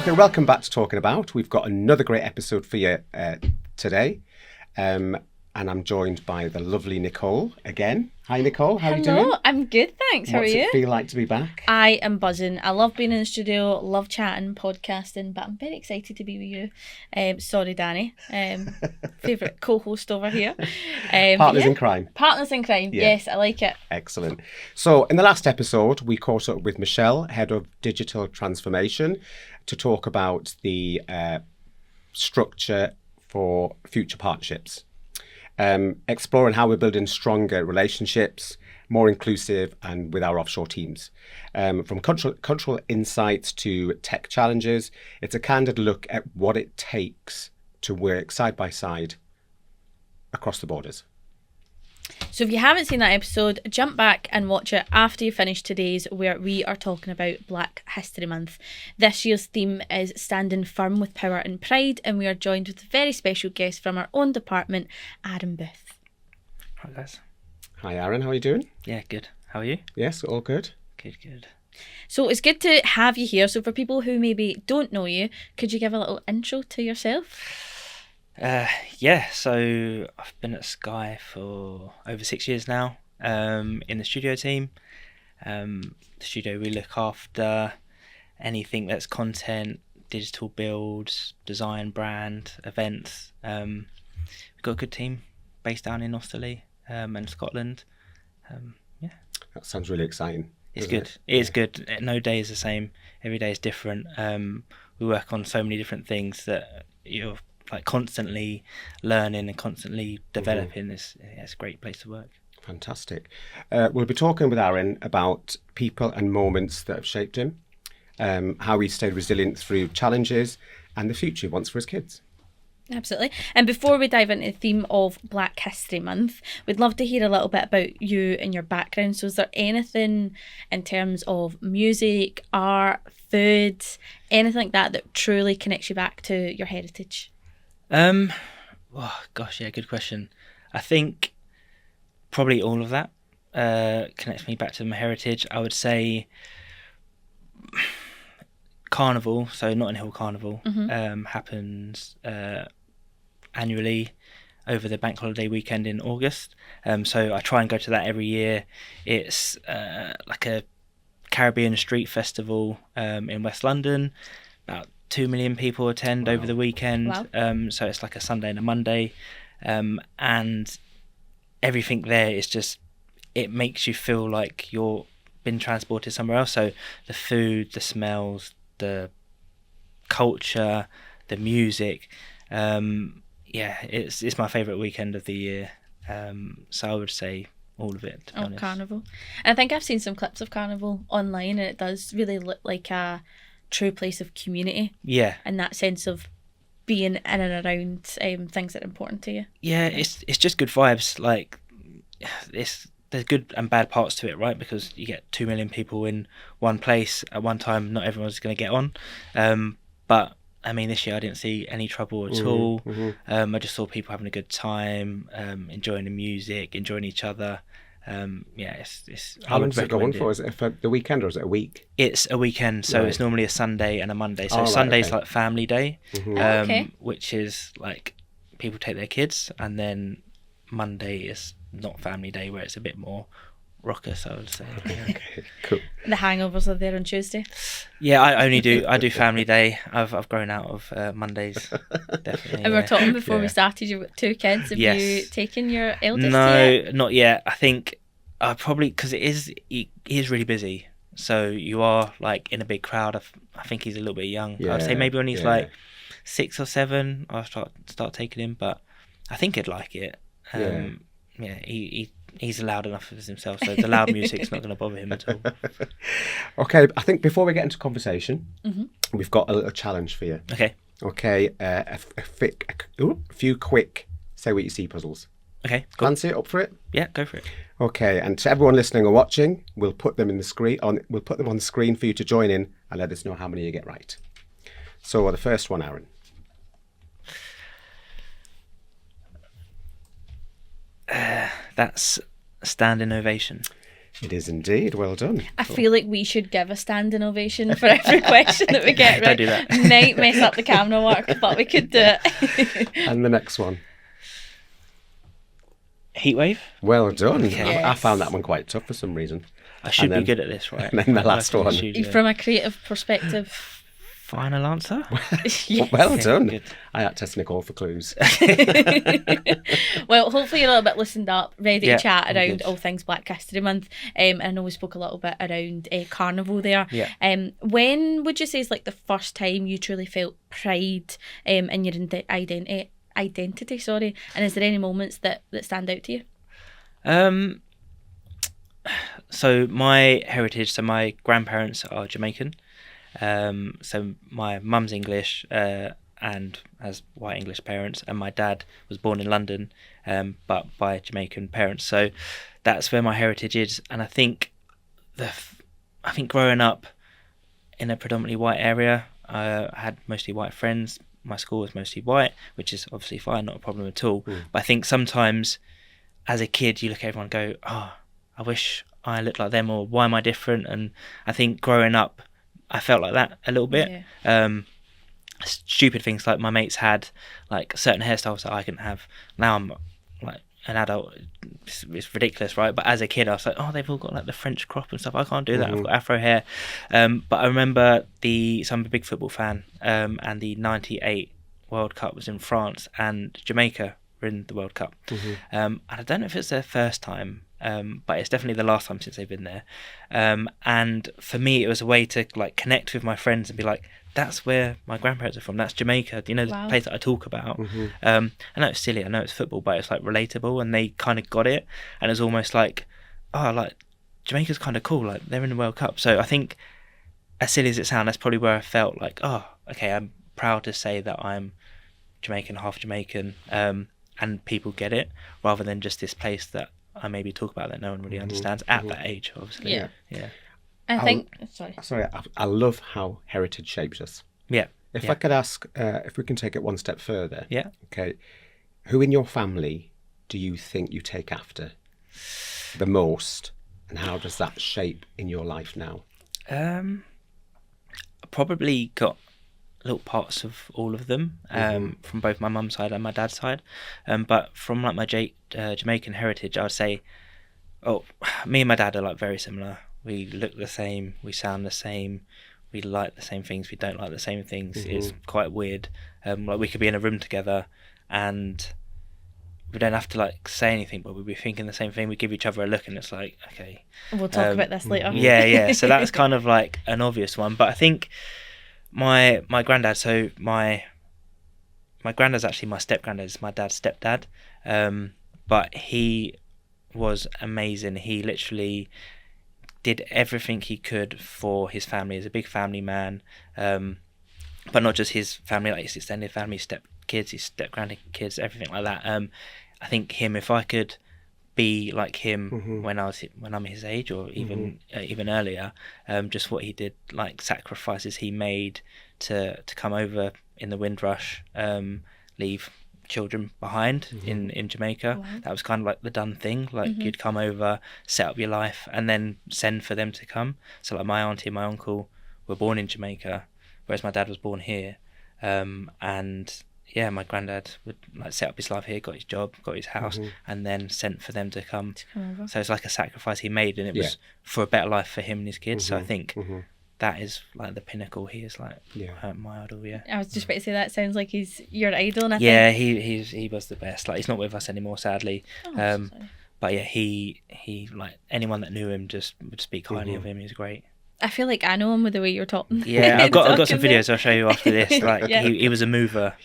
Okay, welcome back to Talking About. We've got another great episode for you today. And I'm joined by the lovely Nicole again. Hi, Nicole. How are you doing? Hello, I'm good, thanks. How are you? What's it feel like to be back? I am buzzing. I love being in the studio, love chatting, podcasting, but I'm very excited to be with you. Sorry, Danny. Favourite co-host over here. Partners in crime. Partners in crime, Yeah. Yes, I like it. Excellent. So in the last episode, we caught up with Michelle, Head of Digital Transformation, to talk about the structure for future partnerships. Exploring how we're building stronger relationships, more inclusive, and with our offshore teams. From cultural insights to tech challenges, it's a candid look at what it takes to work side by side across the borders. So if you haven't seen that episode, jump back and watch it after you finish today's, where we are talking about Black History Month. This year's theme is Standing Firm with Power and Pride, and we are joined with a very special guest from our own department, Aaronn Booth. Hi guys. Hi, Aaron. How are you doing? Yeah, good. How are you? Yes, all good. Good. So it's good to have you here. So for people who maybe don't know you, could you give a little intro to yourself? So I've been at Sky for over 6 years now, in the studio team. The studio, we look after anything that's content, digital builds, design, brand, events. We've got a good team based down in Australia and Scotland. That sounds really exciting. It's good. It is good. No day is the same. Every day is different. We work on so many different things that you're like constantly learning and constantly developing. It's a great place to work. Fantastic. We'll be talking with Aaron about people and moments that have shaped him, how he stayed resilient through challenges, and the future he wants for his kids. Absolutely. And before we dive into the theme of Black History Month, we'd love to hear a little bit about you and your background. So is there anything in terms of music, art, food, anything like that truly connects you back to your heritage? Good question. I think probably all of that connects me back to my heritage. I would say Carnival, so Notting Hill Carnival, happens annually over the bank holiday weekend in August. So I try and go to that every year. It's like a Caribbean street festival in West London. About 2 million people attend over the weekend. Wow. So it's like a Sunday and a Monday. And everything there is just, it makes you feel like you're been transported somewhere else. So the food, the smells, the culture, the music. It's my favourite weekend of the year. So I would say all of it, to be honest. Carnival. And I think I've seen some clips of Carnival online, and it does really look like a true place of community. Yeah. And that sense of being in and around things that are important to you. Yeah, it's just good vibes. Like, there's good and bad parts to it, right? Because you get 2 million people in one place at one time. Not everyone's going to get on. But I mean, this year I didn't see any trouble at all. I just saw people having a good time, enjoying the music, enjoying each other. It's. How long does it go on for? Is it for the weekend or is it a week? It's a weekend, so It's normally a Sunday and a Monday. So Sunday's like family day, which is like people take their kids, and then Monday is not family day, where it's a bit more raucous, I would say. Okay, cool. The hangovers are there on Tuesday. Yeah, I do family day. I've grown out of Mondays, definitely. And we were talking before we started, you've got 2 kids. Have you taken your eldest yet? No, not yet. I think probably because he is really busy. So you are like in a big crowd. I think he's a little bit young. I'd say maybe when he's like 6 or 7, I'll start taking him. But I think he'd like it. He's loud enough for himself, so the loud music's not going to bother him at all. Okay, I think before we get into conversation, we've got a little challenge for you. Okay. A few quick say what you see puzzles. Okay, cool. Fancy it? Up for it? Yeah, go for it. Okay, and to everyone listening or watching, we'll put them on the screen for you to join in and let us know how many you get right. So the first one, Aaron. That's standing ovation. It is indeed. Well done. I feel like we should give a standing ovation for every question that we get right. Don't do that. Might mess up the camera work, but we could do it. And the next one. Heatwave. Well done. Okay. I found that one quite tough for some reason. I should And then- be good at this, right? and then the last I think I one. should, yeah. From a creative perspective. Final answer. Yes. Well done. Good. I had to ask Nicole for clues. Well, hopefully you're a little bit listened up, ready Yeah, to chat I'm around good. all things Black History Month. I know we spoke a little bit around Carnival there. Yeah. When would you say is like the first time you truly felt pride in your identity? Sorry, and is there any moments that stand out to you? So my heritage, so my grandparents are Jamaican. So my mum's English and has white English parents, and my dad was born in London, but by Jamaican parents. So that's where my heritage is, and I think growing up in a predominantly white area, I had mostly white friends. My school was mostly white, which is obviously fine, not a problem at all. But I think sometimes as a kid you look at everyone and go, oh, I wish I looked like them, or why am I different? And I think growing up I felt like that a little bit. Yeah. Stupid things like my mates had like certain hairstyles that I couldn't have. Now I'm like an adult, it's ridiculous, right? But as a kid I was like, oh, they've all got like the French crop and stuff, I can't do that. I've got afro hair. But I remember so I'm a big football fan, and the 98 World Cup was in France, and Jamaica were in the World Cup. And I don't know if it's their first time, but it's definitely the last time since they've been there. And for me, it was a way to like connect with my friends and be like, that's where my grandparents are from. That's Jamaica, you know, the Wow. place that I talk about. I know it's silly, I know it's football, but it's like relatable, and they kind of got it. And it's almost like, oh, like Jamaica's kind of cool, like they're in the World Cup. So I think, as silly as it sounds, that's probably where I felt like, oh, okay, I'm proud to say that I'm Jamaican, half Jamaican, and people get it, rather than just this place that I maybe talk about that no one really understands at that age, obviously. Yeah. Yeah. I think. Sorry. Sorry, I love how heritage shapes us. Yeah. If Yeah. I could ask, if we can take it one step further. Yeah. Okay. Who in your family do you think you take after the most, and how does that shape in your life now? I probably got little parts of all of them, from both my mum's side and my dad's side. But from like my Jamaican heritage, I would say, me and my dad are like very similar. We look the same, we sound the same, we like the same things, we don't like the same things. It's quite weird. Like we could be in a room together and we don't have to like say anything, but we'd be thinking the same thing. We give each other a look and it's like, okay. We'll talk about this later. Yeah. So that's kind of like an obvious one. But I think my granddad, so my granddad's actually my step-granddad, is my dad's stepdad. But he was amazing. He literally did everything he could for his family. He's a big family man, but not just his family, like his extended family, his step-kids, his step-grandkids, everything like that. I think if I could be like him when I'm his age, or even earlier, just what he did, like sacrifices he made to come over in the Windrush, leave children behind in Jamaica. Wow. That was kind of like the done thing, like you'd come over, set up your life, and then send for them to come. So like my auntie and my uncle were born in Jamaica, whereas my dad was born here. And yeah, my granddad would like set up his life here, got his job, got his house, and then sent for them to come over. So it's like a sacrifice he made, and it was for a better life for him and his kids. So I think that is like the pinnacle. He is like my idol. Yeah, I was just about to say that sounds like he's your idol. And I yeah, think... he was the best. Like he's not with us anymore, sadly. Oh, sorry. But yeah, he like anyone that knew him just would speak highly of him. He's great. I feel like I know him with the way you're talking. Yeah, I've got some Talking there. videos I'll show you after this. Like he was a mover.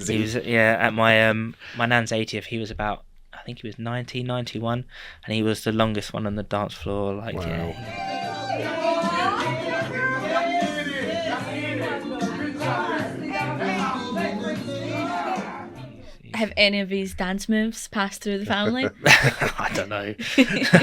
He was at my nan's 80th. He was about, I think he was 91, and he was the longest one on the dance floor. Like Wow. Have any of these dance moves passed through the family? I don't know.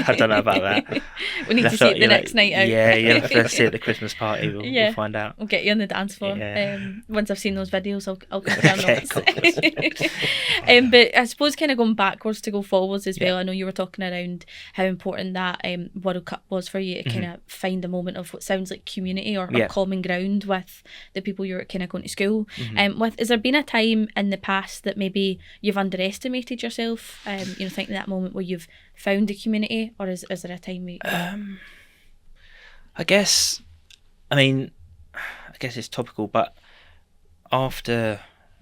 I don't know about that. We need to see it the next night out. Yeah, you'll have to see it at the Christmas party. We'll find out. We'll get you on the dance floor. Yeah. Once I've seen those videos, I'll confirm Okay, those. But I suppose kind of going backwards to go forwards as well. I know you were talking around how important that World Cup was for you to kind of find a moment of what sounds like community or common ground with the people you're kind of going to school. Has there been a time in the past that maybe you've underestimated yourself? Thinking that moment where you've found a community, or is there a time I guess it's topical, but after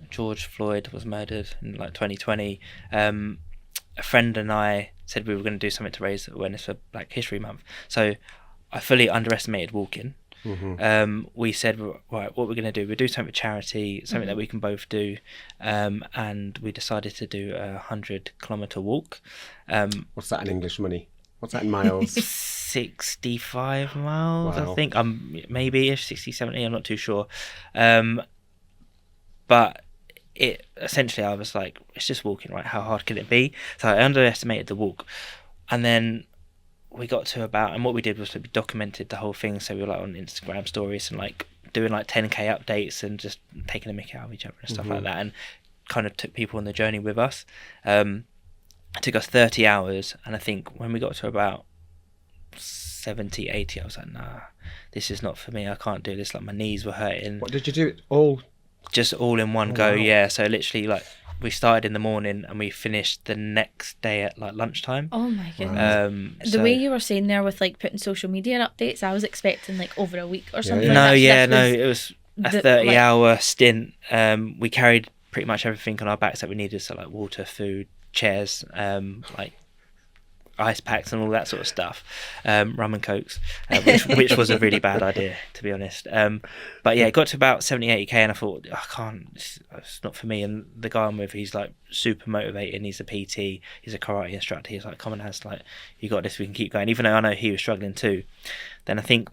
George Floyd was murdered in like 2020, a friend and I said we were going to do something to raise awareness for Black History Month. So I fully underestimated walking. We said, right, what we're going to do, we'll do something for charity, something that we can both do, and we decided to do a 100-kilometre walk. What's that in English money? What's that in miles? 65 miles, Wow. I think. Maybe 60, 70, I'm not too sure. But it essentially, I was like, it's just walking, right? How hard can it be? So I underestimated the walk. And then we got to and what we did was we documented the whole thing. So we were like on Instagram stories and like doing like 10k updates and just taking a mick out of each other and stuff like that, and kind of took people on the journey with us. It took us 30 hours, and I think when we got to about 70, 80, I was like, nah, this is not for me. I can't do this. Like, my knees were hurting. What did you do? All just all in one go. Wow. Yeah, so literally like we started in the morning and we finished the next day at like lunchtime. Oh my goodness. The way you were saying there with like putting social media updates, I was expecting like over a week or something. It was a 30-hour stint. We carried pretty much everything on our backs that we needed, so like water, food, chairs, like ice packs and all that sort of stuff, rum and cokes, which was a really bad idea, to be honest. But yeah, it got to about 70, 80k, and I thought, I can't, it's not for me. And the guy I'm with, he's like super motivating. He's a PT, he's a karate instructor. He's like, come on, Has, like, you got this, we can keep going. Even though I know he was struggling too. Then I think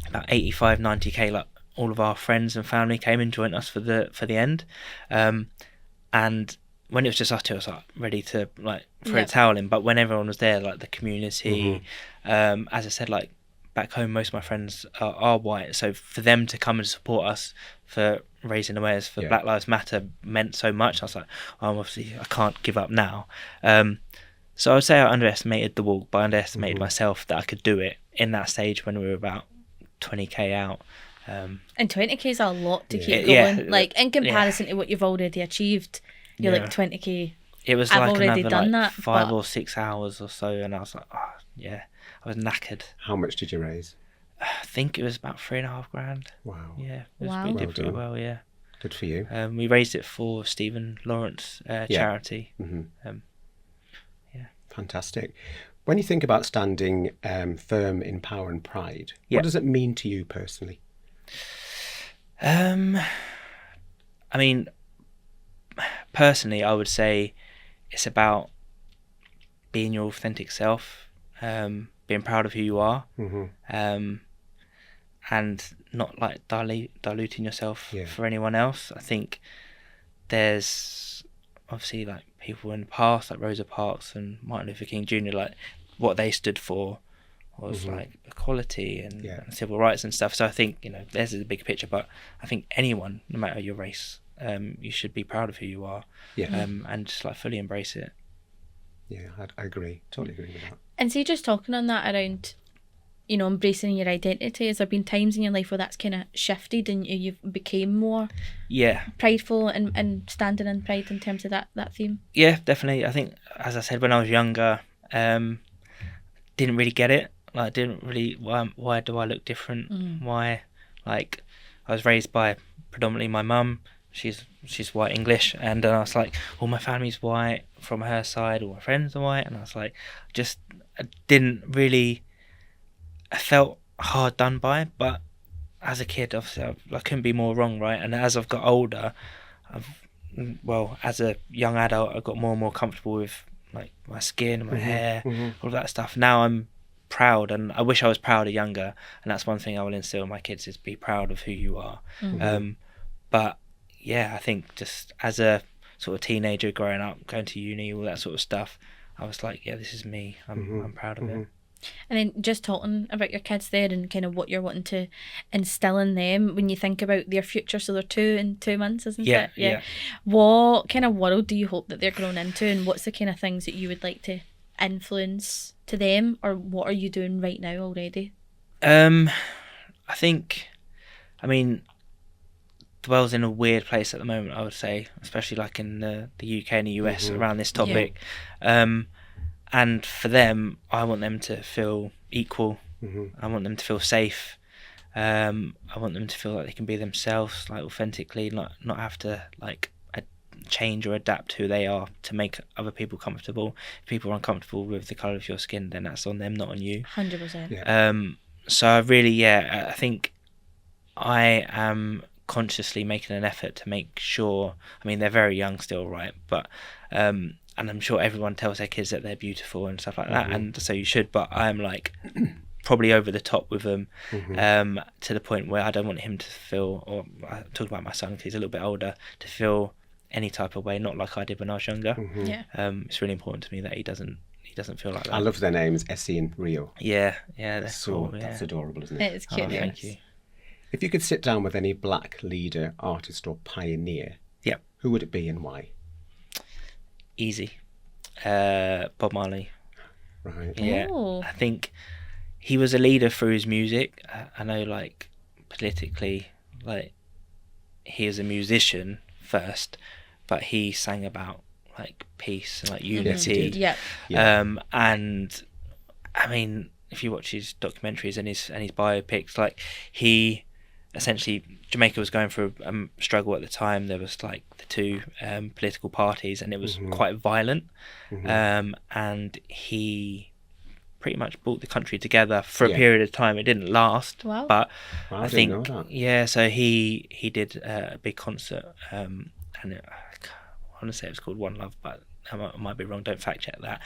about 85, 90k, like all of our friends and family came and joined us for the end. And when it was just us two, I was like ready to like throw the towel in. But when everyone was there, like the community, as I said, like back home, most of my friends are white, so for them to come and support us for raising awareness for Black Lives Matter meant so much. I was like, obviously I can't give up now. So I would say I underestimated the walk, but I underestimated myself that I could do it in that stage when we were about 20k out. And 20k is a lot to keep going. Like in comparison to what you've already achieved. You're like 20k. It was I've like already another done like that, 5 or 6 hours or so, and I was like, I was knackered. How much did you raise? I think it was about $3,500. Wow. Yeah, Wow. we did pretty well. Yeah. Good for you. We raised it for Stephen Lawrence charity. Fantastic. When you think about standing firm in power and pride, what does it mean to you personally? I mean, personally, I would say it's about being your authentic self, being proud of who you are, and not like diluting yourself for anyone else. I think there's obviously like people in the past, like Rosa Parks and Martin Luther King Jr., like what they stood for was like equality and civil rights and stuff. So I think, there's the big picture, but I think anyone, no matter your race, you should be proud of who you are, and just like fully embrace it. Yeah, I agree. Totally agree with that. And see, just talking on that around, embracing your identity, has there been times in your life where that's kind of shifted and you've became more prideful and standing in pride in terms of that theme? Yeah, definitely. I think, as I said, when I was younger, didn't really get it. Like, didn't really, why do I look different? Why, like, I was raised by predominantly my mum. She's white English, and I was like, all my family's white from her side, all my friends are white, and I was like, I didn't really, I felt hard done by. But as a kid, obviously, I couldn't be more wrong, right? And as I've got older, as a young adult, I got more and more comfortable with like my skin, my hair, all of that stuff. Now I'm proud, and I wish I was prouder younger, and that's one thing I will instill in my kids, is be proud of who you are. But yeah, I think just as a sort of teenager growing up, going to uni, all that sort of stuff, I was like, yeah, this is me. I'm proud of it. And then just talking about your kids there and kind of what you're wanting to instill in them when you think about their future. So they're 2 in 2 months, isn't it? Yeah. What kind of world do you hope that they're growing into, and what's the kind of things that you would like to influence to them, or what are you doing right now already? I think, I mean, the world's in a weird place at the moment, I would say, especially like in the UK and the US around this topic. And for them, I want them to feel equal. I want them to feel safe. I want them to feel like they can be themselves, like authentically, not have to like change or adapt who they are to make other people comfortable. If people are uncomfortable with the colour of your skin, then that's on them, not on you. 100%. So I really, I think I am consciously making an effort to make sure, I mean, they're very young still, right? But and I'm sure everyone tells their kids that they're beautiful and stuff like that, and so you should, but I'm like probably over the top with them, to the point where I don't want him to feel, or I talk about my son because he's a little bit older, to feel any type of way, not like I did when I was younger. It's really important to me that he doesn't feel like that. I love their names, Essie and Rio. Yeah, that's So cool. that's adorable, isn't it? It's cute. Thank you. If you could sit down with any black leader, artist, or pioneer, who would it be and why? Easy. Bob Marley. Right. Yeah. Oh. I think he was a leader through his music. I know, like, politically, like, he is a musician first, but he sang about like peace and like unity. And I mean, if you watch his documentaries and his biopics, like, he essentially, Jamaica was going through a struggle at the time. There was like the two political parties, and it was quite violent. And he pretty much brought the country together for a period of time. It didn't last, but I think so he did a big concert, and I want to say it was called One Love, but I might be wrong, don't fact check that.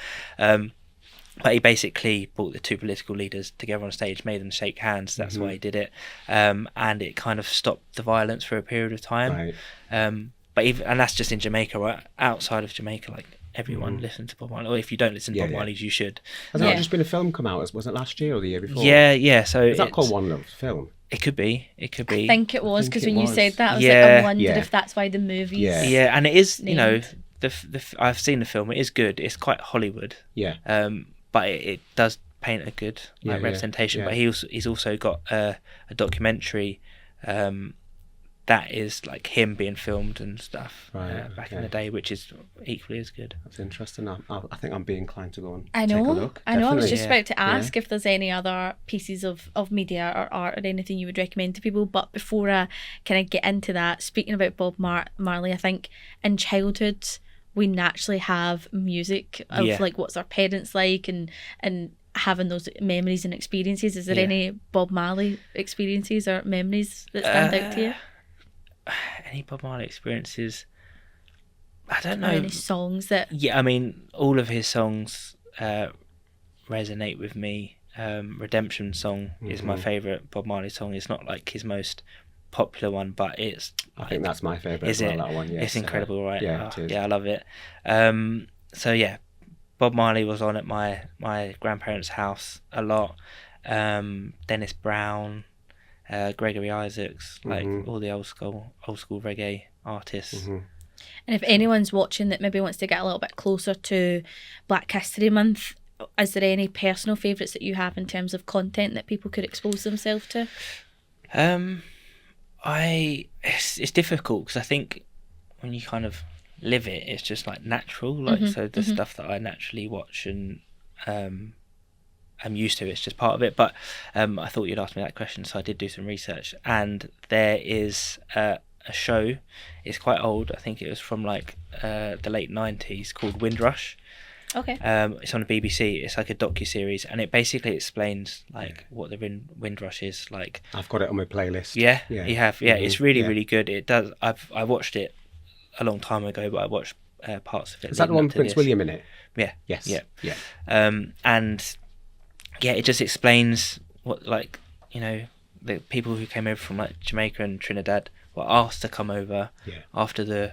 But he basically brought the two political leaders together on stage, made them shake hands. That's why he did it, and it kind of stopped the violence for a period of time. But and that's just in Jamaica, right? Outside of Jamaica, like, everyone listens to Bob Marley. Or if you don't listen to Bob Marley, you should. Has there just been a film come out? Was it last year or the year before? Yeah. So is that called One Love film? It could be. I think it was, because when you said that, I was like, I wondered if that's why the movie's Yeah, and it is. named. You know, I've seen the film. It is good. It's quite Hollywood. But it does paint a good representation. But he's also got a documentary that is like him being filmed and stuff back in the day, which is equally as good. That's interesting. I think I'm being inclined to go and I take a look. I was just about to ask if there's any other pieces of media or art or anything you would recommend to people. But before I kind of get into that, speaking about Bob Marley, I think in childhood we naturally have music of like what's our parents like and having those memories and experiences. Is there any Bob Marley experiences or memories that stand out to you? Any Bob Marley experiences? I don't know. Or any songs that... Yeah, I mean, all of his songs resonate with me. Redemption Song is my favourite Bob Marley song. It's not like his most popular one, but it's... I think that's my favourite as well, that one. Yes. It's incredible, right? Yeah, it is. Yeah, I love it. So yeah, Bob Marley was on at my grandparents' house a lot. Dennis Brown, Gregory Isaacs, like all the old school reggae artists. And if anyone's watching that maybe wants to get a little bit closer to Black History Month, is there any personal favourites that you have in terms of content that people could expose themselves to? It's difficult because I think when you kind of live it, it's just like natural. Like so the stuff that I naturally watch and I'm used to, it's just part of it. But I thought you'd ask me that question, so I did do some research, and there is a show. It's quite old. I think it was from like the late 90s, called Windrush. Okay. It's on the BBC. It's like a docu-series, and it basically explains like what the Windrush is like. I've got it on my playlist. Yeah. You have. Yeah, it's really good. It does. I watched it a long time ago, but I watched parts of it. Is that the one with Prince William in it? Yeah. Yes. Yeah. And yeah, it just explains what, like, you know, the people who came over from like Jamaica and Trinidad were asked to come over after the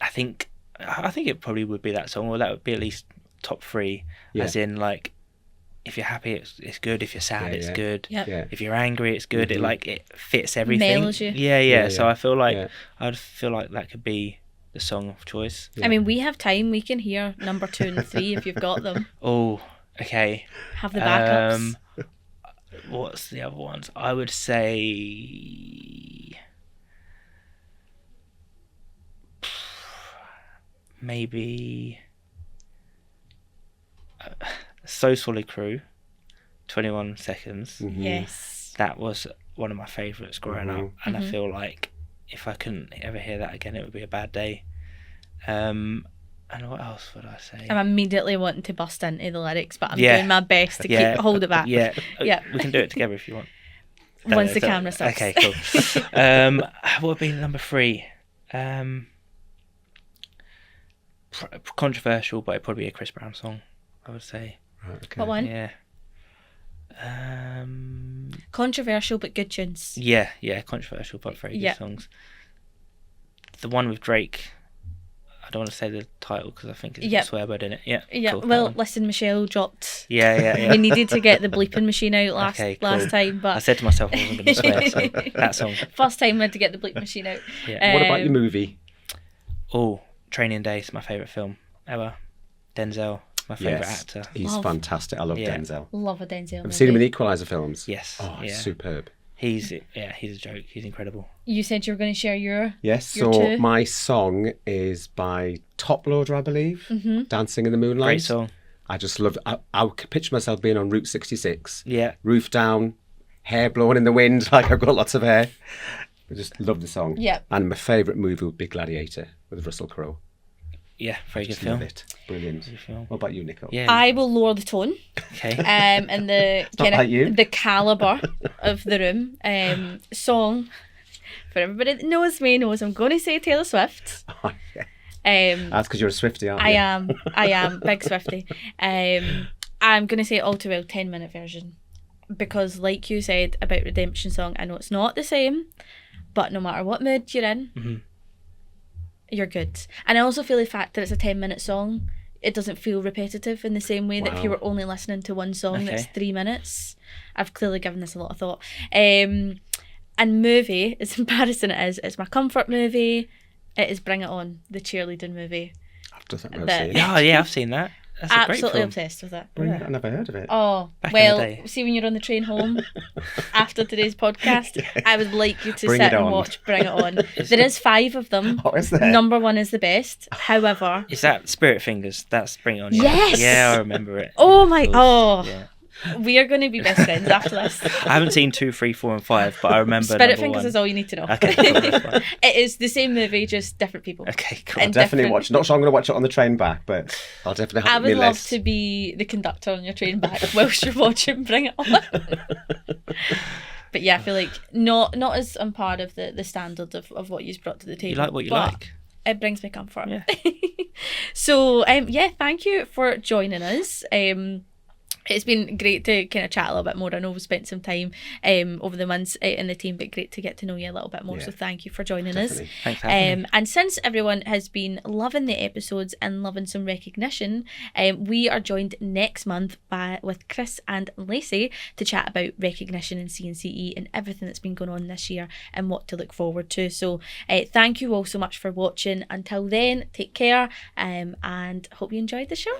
I think it probably would be that song, or that would be at least top 3. Yeah. As in, like, if you're happy, it's good. If you're sad, it's good. Yep. Yeah. If you're angry, it's good. Mm-hmm. It fits everything. Mellows you. Yeah. So I feel like Yeah. that could be the song of choice. I mean, we have time. We can hear number 2 and 3 if you've got them. Oh, okay. Have the backups. What's the other ones? I would say maybe So Solid Crew, 21 Seconds. Mhm. Yes. That was one of my favourites growing up, and I Mhm. feel like if I couldn't ever hear that again, it would be a bad day. And what else would I say? I'm immediately wanting to bust into the lyrics, but I'm Yeah. doing my best to Yeah. hold it back. Yeah, Yeah. we can do it together if you want. Once the camera stops. Okay, cool. What would be number 3? Controversial, but it'd probably be a Chris Brown song, I would say. Right, okay. What one? Yeah. Controversial but good tunes. Yeah, controversial, but very Yeah. good songs. The one with Drake. I don't want to say the title because I think it's Yep. a swear word in it. Yeah. Yeah. cool, that Well, one. listen, Michelle dropped. Yeah. We needed to get the bleeping machine out last Okay, cool. time, I but said to myself I wasn't going to swear, so that song. first time we had to get the bleep machine out. Yeah. What about your movie? Oh, Training Day is my favourite film ever. Denzel, my favourite Yes, actor. he's Love. fantastic. I love Yeah. Denzel. Love a Denzel. I've movie. seen him in Equalizer films. Yes. Oh, yeah. superb. He's a joke. He's incredible. You said you were going to share your. Yes, Your so two? my song is by Top Loader, I believe. Mm-hmm. Dancing in the Moonlight. Great song. I just love. I could picture myself being on Route 66, Yeah. roof down, hair blowing in the wind, like I've got lots of hair. I just love the song. Yep. And my favourite movie would be Gladiator with Russell Crowe. Yeah. Very good Just film. love it. Brilliant. Good film. What about you, Nicole? Yeah. I will lower the tone. Okay. And the not like you. the caliber of the room. Song for everybody that knows me knows I'm going to say Taylor Swift. Oh, yeah. Um, That's because you're a Swiftie, aren't I you? am big Swiftie. I'm going to say All Too Well 10-minute version because, like you said about Redemption Song, I know it's not the same, but no matter what mood you're in, Mhm. you're good. And I also feel the fact that it's a 10-minute song, it doesn't feel repetitive in the same way that if you Wow. were only listening to one song that's Okay. 3 minutes. I've clearly given this a lot of thought. And movie, as embarrassing it is, it's my comfort movie. It is Bring It On, the cheerleading movie. I've just I've The- seen it. Yeah, I've seen that. That's a great Absolutely film. obsessed with it. Brilliant. I never heard of it. Oh, Back in the well, day. see when you're on the train home after today's podcast, I would like you to Bring sit It and On. watch Bring It On. There is 5 of them. Oh, is there? Number 1 is the best. However, Is that Spirit Fingers? That's Bring It On. Yes! Yeah, I remember it. oh my, oh, Yeah. we are going to be best friends after this. I haven't seen 2, 3, 4, and 5, but I remember Spirit number Fingers 1. is all you need to know. Okay, cool, that's fine. It is the same movie, just different people. Okay, cool. And Definitely different- watch. Not sure I'm going to watch it on the train back, but I'll definitely I have it on would my love list. to be the conductor on your train back whilst you're watching Bring It On. But yeah, I feel like not as I'm part of the standard of what you've brought to the table. You like what you but like. It brings me comfort. Yeah. So yeah, thank you for joining us. It's been great to kind of chat a little bit more. I know we've spent some time over the months in the team, but great to get to know you a little bit more. Yeah. So thank you for joining Definitely. Thanks for having me. us. And since everyone has been loving the episodes and loving some recognition, we are joined next month with Chris and Lacey to chat about recognition in CNCE and everything that's been going on this year and what to look forward to. So thank you all so much for watching. Until then, take care and hope you enjoyed the show.